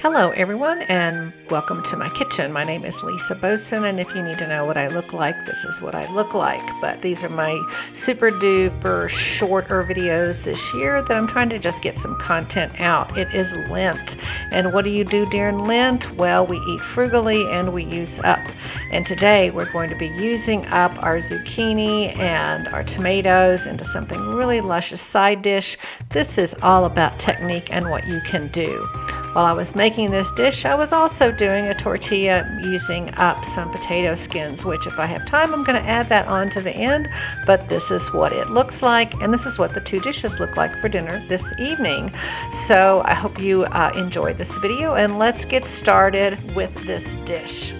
Hello everyone and welcome to my kitchen. My name is Lisa Boson, and if you need to know what I look like, this is what I look like. But these are my super duper shorter videos this year that I'm trying to just get some content out. It is Lent, and what do you do during Lent? Well, we eat frugally and we use up. And today we're going to be using up our zucchini and our tomatoes into something really luscious side dish. This is all about technique and what you can do. While I was making this dish, I was also doing a tortilla using up some potato skins, which if I have time, I'm going to add that on to the end. But this is what it looks like, and this is what the two dishes look like for dinner this evening. So I hope you enjoy this video, and let's get started with this dish.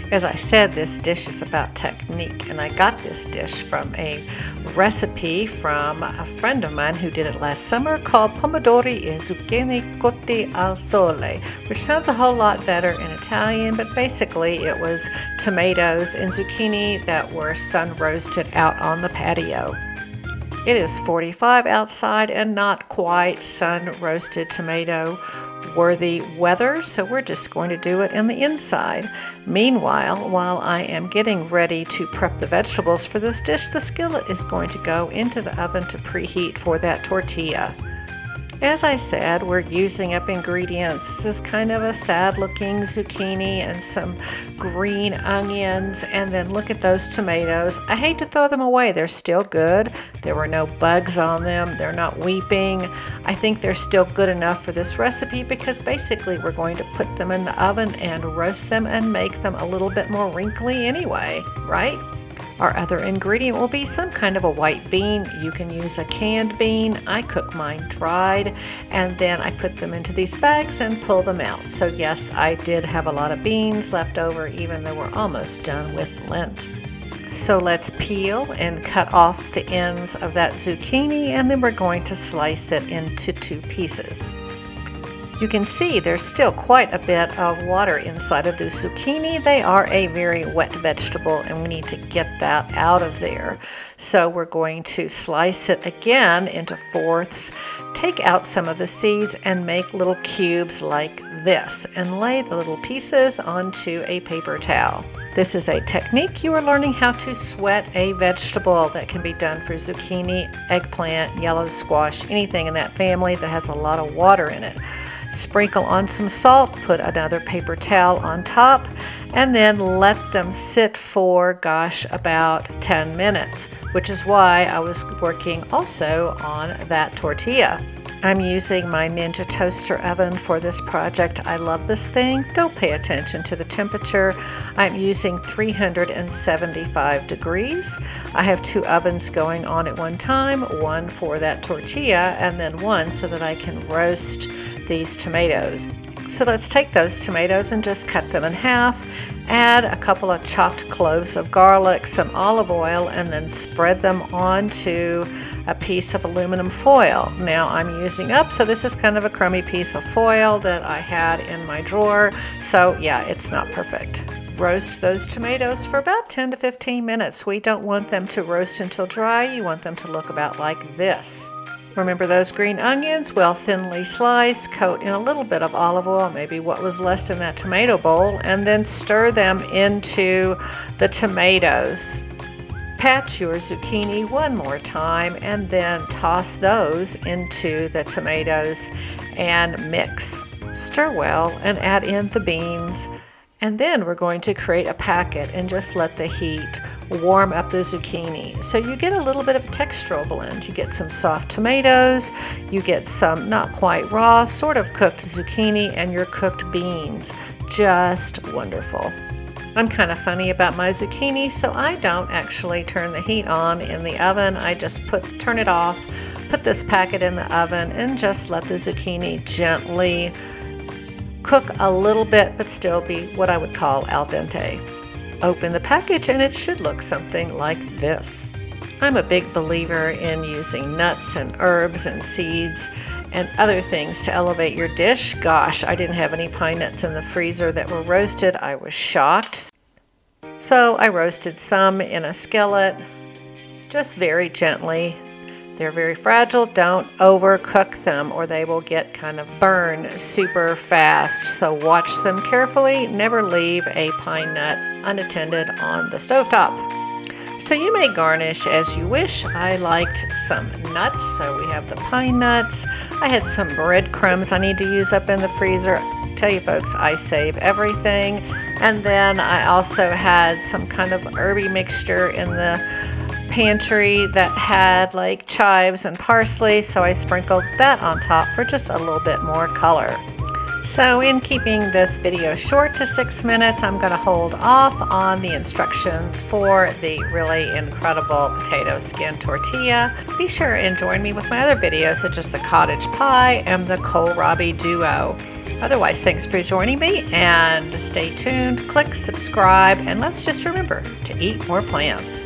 As I said, this dish is about technique, and I got this dish from a recipe from a friend of mine who did it last summer called pomodori e zucchini cotti al sole, which sounds a whole lot better in Italian, but basically it was tomatoes and zucchini that were sun roasted out on the patio. It is 45 outside and not quite sun roasted tomato worthy weather, so we're just going to do it in the inside. Meanwhile, while I am getting ready to prep the vegetables for this dish, the skillet is going to go into the oven to preheat for that tortilla. As I said, we're using up ingredients. This is kind of a sad looking zucchini and some green onions, and then look at those tomatoes. I hate to throw them away. They're still good. There were no bugs on them. They're not weeping. I think they're still good enough for this recipe because basically we're going to put them in the oven and roast them and make them a little bit more wrinkly anyway, right? Our other ingredient will be some kind of a white bean. You can use a canned bean. I cook mine dried, and then I put them into these bags and pull them out. So yes, I did have a lot of beans left over, even though we're almost done with Lent. So let's peel and cut off the ends of that zucchini, and then we're going to slice it into two pieces. You can see there's still quite a bit of water inside of the zucchini. They are a very wet vegetable, and we need to get that out of there. So we're going to slice it again into fourths, take out some of the seeds, and make little cubes like this, and lay the little pieces onto a paper towel. This is a technique you are learning how to sweat a vegetable that can be done for zucchini, eggplant, yellow squash, anything in that family that has a lot of water in it. Sprinkle on some salt, put another paper towel on top, and then let them sit for, about 10 minutes, which is why I was working also on that tortilla. I'm using my Ninja toaster oven for this project. I love this thing. Don't pay attention to the temperature. I'm using 375 degrees. I have two ovens going on at one time, one for that tortilla and then one so that I can roast these tomatoes. So let's take those tomatoes and just cut them in half, add a couple of chopped cloves of garlic, some olive oil, and then spread them onto a piece of aluminum foil. Now I'm using up, so this is kind of a crummy piece of foil that I had in my drawer. So yeah, it's not perfect. Roast those tomatoes for about 10 to 15 minutes. We don't want them to roast until dry. You want them to look about like this. Remember those green onions? Well, thinly sliced, coat in a little bit of olive oil, maybe what was left in that tomato bowl, and then stir them into the tomatoes. Pat your zucchini one more time and then toss those into the tomatoes and mix. Stir well and add in the beans. And then we're going to create a packet and just let the heat warm up the zucchini. So you get a little bit of a textural blend. You get some soft tomatoes, you get some not quite raw, sort of cooked zucchini, and your cooked beans. Just wonderful. I'm kind of funny about my zucchini, so I don't actually turn the heat on in the oven. I just turn it off, put this packet in the oven, and just let the zucchini gently cook a little bit, but still be what I would call al dente. Open the package and it should look something like this. I'm a big believer in using nuts and herbs and seeds and other things to elevate your dish. Gosh, I didn't have any pine nuts in the freezer that were roasted. I was shocked. So I roasted some in a skillet, just very gently. They're very fragile. Don't overcook them or they will get kind of burned super fast. So watch them carefully. Never leave a pine nut unattended on the stovetop. So you may garnish as you wish. I liked some nuts, so we have the pine nuts. I had some breadcrumbs I need to use up in the freezer. Tell you folks, I save everything. And then I also had some kind of herby mixture in the pantry that had like chives and parsley, so I sprinkled that on top for just a little bit more color. So in keeping this video short to 6 minutes, I'm going to hold off on the instructions for the really incredible potato skin tortilla. Be sure and join me with my other videos such as the cottage pie and the kohlrabi duo. Otherwise, thanks for joining me and stay tuned, click subscribe, and let's just remember to eat more plants.